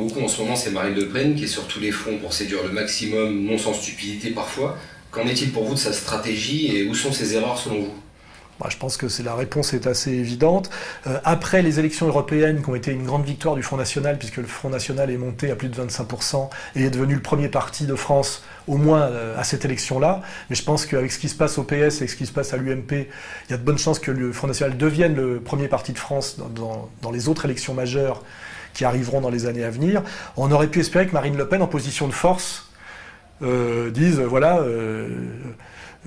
beaucoup en ce moment, c'est Marine Le Pen qui est sur tous les fronts pour séduire le maximum, non sans stupidité parfois. Qu'en est-il pour vous de sa stratégie et où sont ses erreurs selon vous ? Je pense que la réponse est assez évidente. Après les élections européennes qui ont été une grande victoire du Front National, puisque le Front National est monté à plus de 25% et est devenu le premier parti de France, au moins à cette élection-là. Mais je pense qu'avec ce qui se passe au PS et ce qui se passe à l'UMP, il y a de bonnes chances que le Front National devienne le premier parti de France dans les autres élections majeures qui arriveront dans les années à venir. On aurait pu espérer que Marine Le Pen, en position de force, dise, voilà,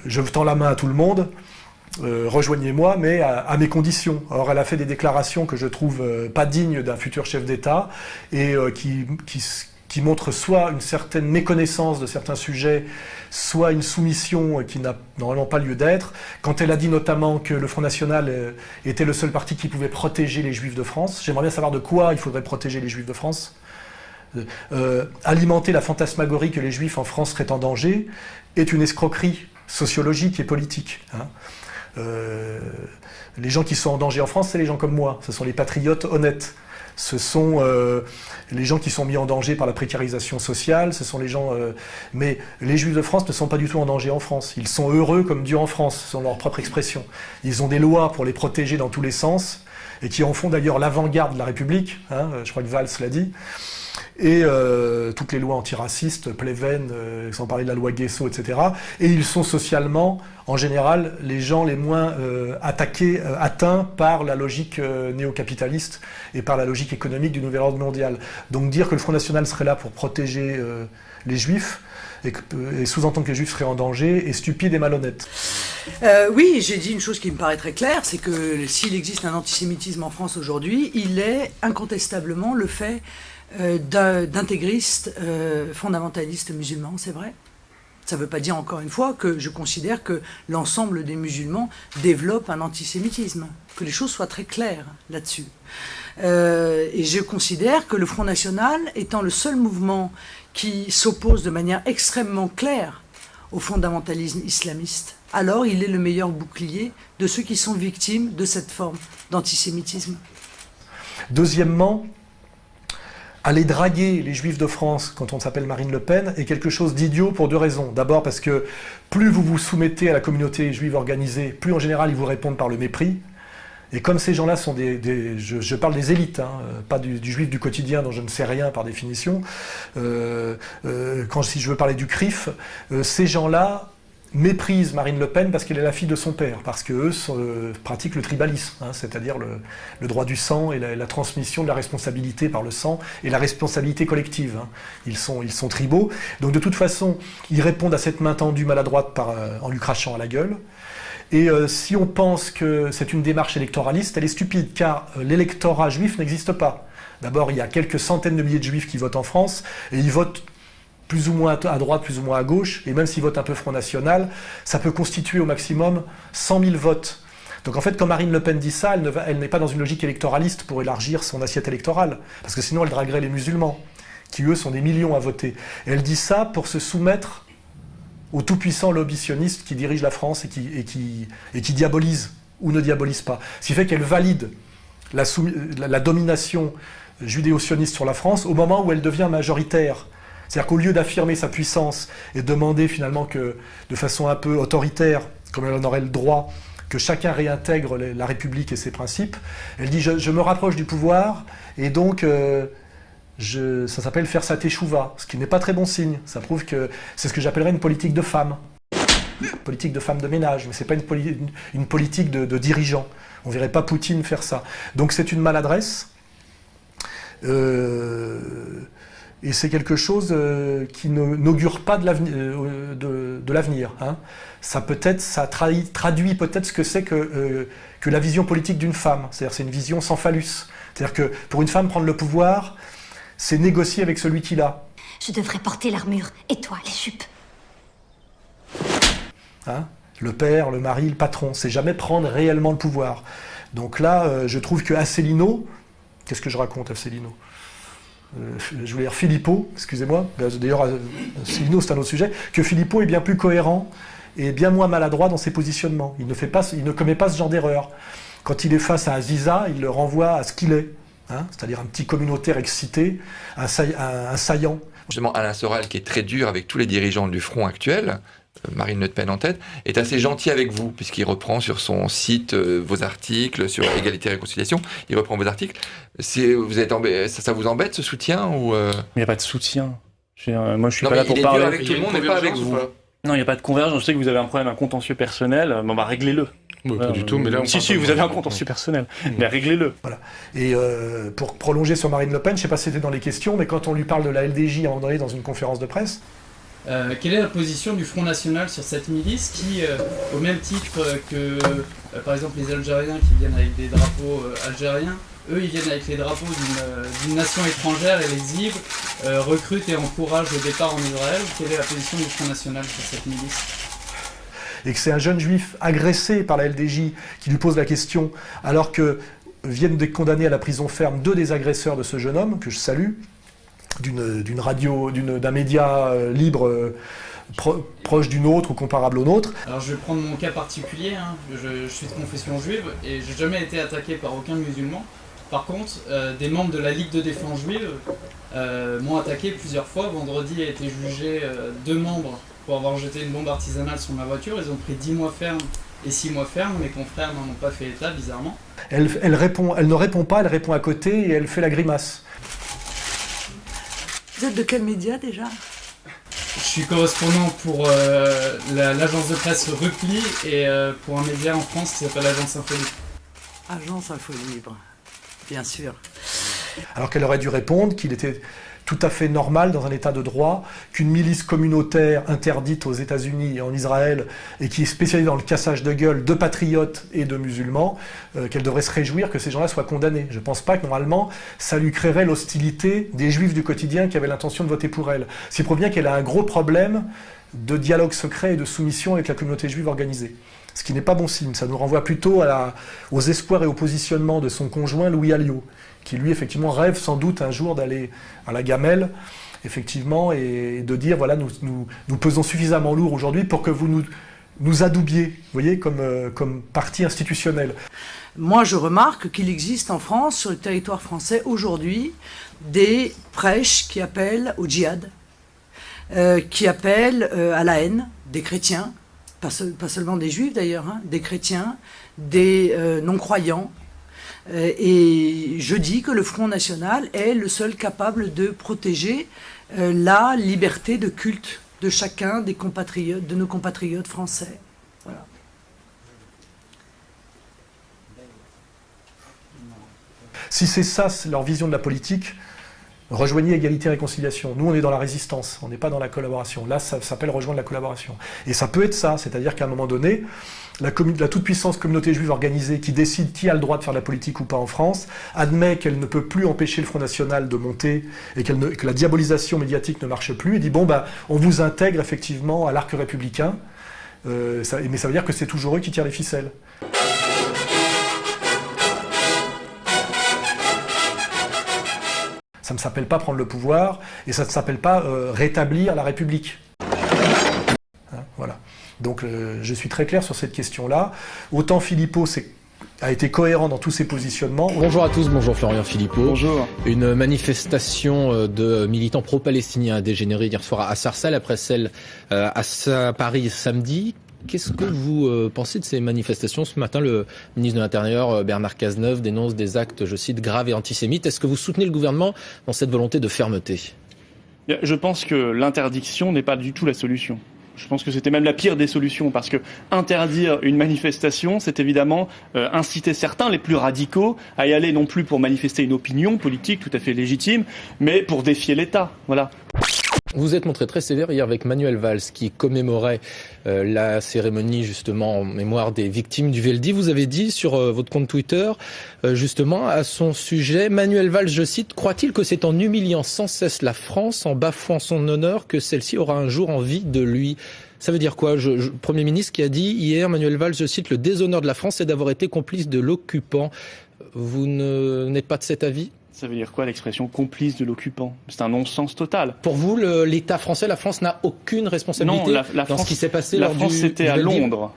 je tends la main à tout le monde, rejoignez-moi, mais à mes conditions. Or, elle a fait des déclarations que je trouve pas dignes d'un futur chef d'État et qui montrent soit une certaine méconnaissance de certains sujets, soit une soumission qui n'a normalement pas lieu d'être. Quand elle a dit notamment que le Front National était le seul parti qui pouvait protéger les Juifs de France, j'aimerais bien savoir de quoi il faudrait protéger les Juifs de France. Alimenter la fantasmagorie que les Juifs en France seraient en danger est une escroquerie sociologique et politique. Les gens qui sont en danger en France, c'est les gens comme moi. Ce sont les patriotes honnêtes. Ce sont les gens qui sont mis en danger par la précarisation sociale. Ce sont les gens. Mais les Juifs de France ne sont pas du tout en danger en France. Ils sont heureux comme Dieu en France, selon leur propre expression. Ils ont des lois pour les protéger dans tous les sens et qui en font d'ailleurs l'avant-garde de la République. Je crois que Valls l'a dit. Et toutes les lois antiracistes, Pleven, sans parler de la loi Guesso, etc. Et ils sont socialement, en général, les gens les moins atteints par la logique néo-capitaliste et par la logique économique du nouvel ordre mondial. Donc dire que le Front National serait là pour protéger les Juifs et sous-entendre que les Juifs seraient en danger est stupide et malhonnête. Oui, j'ai dit une chose qui me paraît très claire, c'est que s'il existe un antisémitisme en France aujourd'hui, il est incontestablement le fait d'intégristes fondamentalistes musulmans, c'est vrai. Ça ne veut pas dire, encore une fois, que je considère que l'ensemble des musulmans développent un antisémitisme. Que les choses soient très claires là-dessus. Et je considère que le Front National, étant le seul mouvement qui s'oppose de manière extrêmement claire au fondamentalisme islamiste, alors il est le meilleur bouclier de ceux qui sont victimes de cette forme d'antisémitisme. Deuxièmement, aller draguer les Juifs de France quand on s'appelle Marine Le Pen est quelque chose d'idiot pour deux raisons. D'abord parce que plus vous vous soumettez à la communauté juive organisée, plus en général ils vous répondent par le mépris. Et comme ces gens-là sont je parle des élites, pas du juif du quotidien dont je ne sais rien par définition, si je veux parler du CRIF, ces gens-là méprisent Marine Le Pen parce qu'elle est la fille de son père, parce qu'eux pratiquent le tribalisme, c'est-à-dire le droit du sang et la transmission de la responsabilité par le sang et la responsabilité collective. Ils sont tribaux, donc de toute façon, ils répondent à cette main tendue maladroite en lui crachant à la gueule. Et si on pense que c'est une démarche électoraliste, elle est stupide, car l'électorat juif n'existe pas. D'abord, il y a quelques centaines de milliers de juifs qui votent en France, et ils votent plus ou moins à droite, plus ou moins à gauche, et même s'ils votent un peu Front National, ça peut constituer au maximum 100 000 votes. Donc en fait, quand Marine Le Pen dit ça, elle n'est pas dans une logique électoraliste pour élargir son assiette électorale, parce que sinon elle draguerait les musulmans, qui eux sont des millions à voter. Et elle dit ça pour se soumettre au tout-puissant lobby sioniste qui dirige la France et qui diabolise ou ne diabolise pas. Ce qui fait qu'elle valide la domination judéo-sioniste sur la France au moment où elle devient majoritaire. C'est-à-dire qu'au lieu d'affirmer sa puissance et de demander finalement que, de façon un peu autoritaire, comme elle en aurait le droit, que chacun réintègre la République et ses principes, elle dit je me rapproche du pouvoir et donc ça s'appelle faire sa teshuva, ce qui n'est pas très bon signe. Ça prouve que c'est ce que j'appellerais une politique de femme. Une politique de femme de ménage, mais ce n'est pas une politique de dirigeant. On ne verrait pas Poutine faire ça. Donc c'est une maladresse. Et c'est quelque chose qui n'augure pas de l'avenir. Ça traduit peut-être ce que c'est que la vision politique d'une femme. C'est-à-dire c'est une vision sans phallus. C'est-à-dire que pour une femme, prendre le pouvoir, c'est négocier avec celui qui l'a. Je devrais porter l'armure, et toi, les jupes. Le père, le mari, le patron, c'est jamais prendre réellement le pouvoir. Donc là, je trouve que Asselineau, qu'est-ce que je raconte Asselineau je voulais dire Philippot, excusez-moi, d'ailleurs Asselineau c'est un autre sujet, que Philippot est bien plus cohérent et bien moins maladroit dans ses positionnements. Il ne commet pas ce genre d'erreur. Quand il est face à Aziza, il le renvoie à ce qu'il est. c'est-à-dire un petit communautaire excité, un saillant. Justement, Alain Soral, qui est très dur avec tous les dirigeants du Front actuel, Marine Le Pen en tête, est assez gentil avec vous, puisqu'il reprend sur son site vos articles sur égalité et réconciliation. Il reprend vos articles. Ça vous embête, ce soutien ou Il n'y a pas de soutien. Moi, je suis non, pas là pour parler. Il est dur avec tout le monde, mais pas avec vous. Non, il n'y a pas de convergence. Je sais que vous avez un problème, un contentieux personnel. Réglez-le. Pas du tout, mais là... Si, vous avez un contentieux personnel, mais réglez-le. Voilà. Et pour prolonger sur Marine Le Pen, je ne sais pas si c'était dans les questions, mais quand on lui parle de la LDJ à un moment donné dans une conférence de presse... Quelle est la position du Front National sur cette milice qui, au même titre que, par exemple, les Algériens qui viennent avec des drapeaux algériens, eux, ils viennent avec les drapeaux d'une nation étrangère et les exhibent, recrutent et encouragent au départ en Israël. Quelle est la position du Front National sur cette milice ? Et que c'est un jeune juif agressé par la LDJ qui lui pose la question, alors que viennent d'être condamnés à la prison ferme 2 des agresseurs de ce jeune homme, que je salue, d'une radio, d'un média libre proche d'une autre ou comparable au nôtre. Alors je vais prendre mon cas particulier, je suis de confession juive et j'ai jamais été attaqué par aucun musulman. Par contre, des membres de la Ligue de défense juive m'ont attaqué plusieurs fois. Vendredi a été jugé 2 membres pour avoir jeté une bombe artisanale sur ma voiture. Ils ont pris 10 mois ferme et 6 mois ferme. Mes confrères n'en ont pas fait état, bizarrement. Elle ne répond pas, elle répond à côté et elle fait la grimace. Vous êtes de quel média déjà ? Je suis correspondant pour l'agence de presse Repli et pour un média en France qui s'appelle Agence Info Libre. Agence Info Libre, bien sûr. Alors qu'elle aurait dû répondre qu'il était tout à fait normal dans un état de droit qu'une milice communautaire interdite aux États-Unis et en Israël et qui est spécialisée dans le cassage de gueule de patriotes et de musulmans, qu'elle devrait se réjouir que ces gens-là soient condamnés. Je ne pense pas que normalement ça lui créerait l'hostilité des juifs du quotidien qui avaient l'intention de voter pour elle. C'est pour bien qu'elle a un gros problème de dialogue secret et de soumission avec la communauté juive organisée. Ce qui n'est pas bon signe, ça nous renvoie plutôt aux espoirs et au positionnement de son conjoint Louis Alliot, qui lui effectivement rêve sans doute un jour d'aller à la gamelle, effectivement, et de dire voilà, nous pesons suffisamment lourd aujourd'hui pour que vous nous adoubiez, vous voyez, comme parti institutionnel. Moi, je remarque qu'il existe en France, sur le territoire français, aujourd'hui, des prêches qui appellent au djihad, qui appellent à la haine des chrétiens, pas seulement des juifs d'ailleurs, des chrétiens, des non-croyants. Et je dis que le Front National est le seul capable de protéger la liberté de culte de chacun de nos compatriotes français. Voilà. Si c'est ça, leur vision de la politique, rejoignez Égalité et Réconciliation. Nous, on est dans la résistance, on n'est pas dans la collaboration. Là, ça s'appelle rejoindre la collaboration. Et ça peut être ça, c'est-à-dire qu'à un moment donné, la toute-puissance communauté juive organisée qui décide qui a le droit de faire de la politique ou pas en France, admet qu'elle ne peut plus empêcher le Front National de monter et que la diabolisation médiatique ne marche plus, et dit bon, on vous intègre effectivement à l'arc républicain, mais ça veut dire que c'est toujours eux qui tirent les ficelles. Ça ne s'appelle pas prendre le pouvoir, et ça ne s'appelle pas rétablir la République. Voilà. Donc je suis très clair sur cette question-là. Autant Philippot a été cohérent dans tous ses positionnements. Bonjour à tous, bonjour Florian Philippot. Bonjour. Une manifestation de militants pro-palestiniens a dégénéré hier soir à Sarcelles, après celle à Paris samedi. Qu'est-ce que vous pensez de ces manifestations ? Ce matin, le ministre de l'Intérieur, Bernard Cazeneuve, dénonce des actes, je cite, graves et antisémites. Est-ce que vous soutenez le gouvernement dans cette volonté de fermeté ? Je pense que l'interdiction n'est pas du tout la solution. Je pense que c'était même la pire des solutions, parce que interdire une manifestation, c'est évidemment inciter certains, les plus radicaux, à y aller non plus pour manifester une opinion politique tout à fait légitime, mais pour défier l'État. Voilà. Vous êtes montré très sévère hier avec Manuel Valls, qui commémorait la cérémonie justement en mémoire des victimes du Veldi. Vous avez dit sur votre compte Twitter, justement, à son sujet, Manuel Valls, je cite, « Croit-il que c'est en humiliant sans cesse la France, en bafouant son honneur, que celle-ci aura un jour envie de lui ?» Ça veut dire quoi ? Premier ministre qui a dit hier, Manuel Valls, je cite, « Le déshonneur de la France, c'est d'avoir été complice de l'occupant. » Vous n'êtes pas de cet avis ? Ça veut dire quoi l'expression complice de l'occupant ? C'est un non-sens total. Pour vous, l'État français, la France n'a aucune responsabilité dans ce qui s'est passé lors du...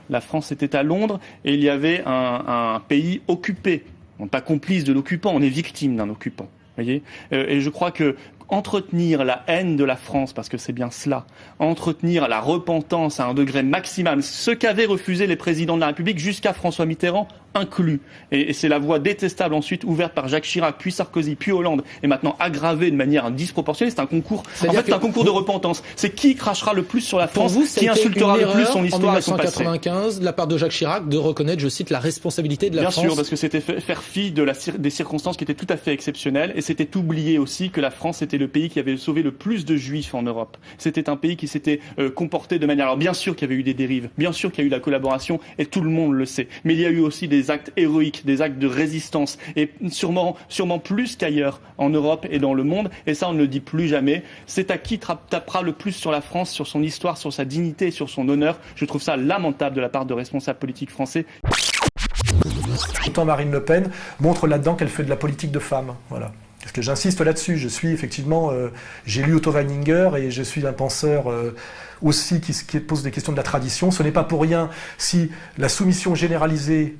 La France était à Londres et il y avait un pays occupé. On n'est pas complice de l'occupant, on est victime d'un occupant. Voyez, et je crois que entretenir la haine de la France, parce que c'est bien cela, entretenir la repentance à un degré maximal, ce qu'avaient refusé les présidents de la République jusqu'à François Mitterrand inclus. Et c'est la voie détestable ensuite ouverte par Jacques Chirac, puis Sarkozy, puis Hollande, et maintenant aggravée de manière disproportionnée. C'est un concours, en fait, c'est un concours de repentance. C'est qui crachera le plus sur la France, qui insultera le plus son histoire et son passé. En 1995, de la part de Jacques Chirac, de reconnaître, je cite, la responsabilité de la France. Bien sûr, parce que c'était faire fi des circonstances qui étaient tout à fait exceptionnelles, et c'était oublier aussi que la France était le pays qui avait sauvé le plus de juifs en Europe. C'était un pays qui s'était comporté de manière... Alors bien sûr qu'il y avait eu des dérives, bien sûr qu'il y a eu la collaboration, et tout le monde le sait. Mais il y a eu aussi des actes héroïques, des actes de résistance, et sûrement plus qu'ailleurs en Europe et dans le monde, et ça on ne le dit plus jamais. C'est à qui tapera le plus sur la France, sur son histoire, sur sa dignité, sur son honneur. Je trouve ça lamentable de la part de responsables politiques français. Pourtant, Marine Le Pen montre là-dedans qu'elle fait de la politique de femme. Voilà. Parce que j'insiste là-dessus. Je suis effectivement, j'ai lu Otto Weininger et je suis un penseur aussi qui pose des questions de la tradition. Ce n'est pas pour rien si la soumission généralisée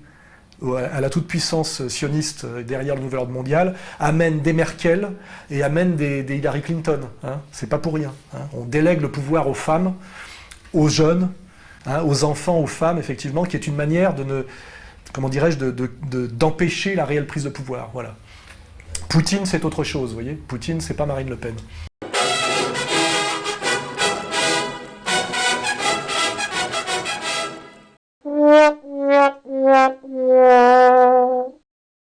à la toute-puissance sioniste derrière le nouvel ordre mondial amène des Merkel et amène des Hillary Clinton. Hein. C'est pas pour rien. Hein. On délègue le pouvoir aux femmes, aux jeunes, hein, aux enfants, aux femmes, effectivement, qui est une manière d'empêcher la réelle prise de pouvoir. Voilà. Poutine, c'est autre chose, vous voyez. Poutine, c'est pas Marine Le Pen.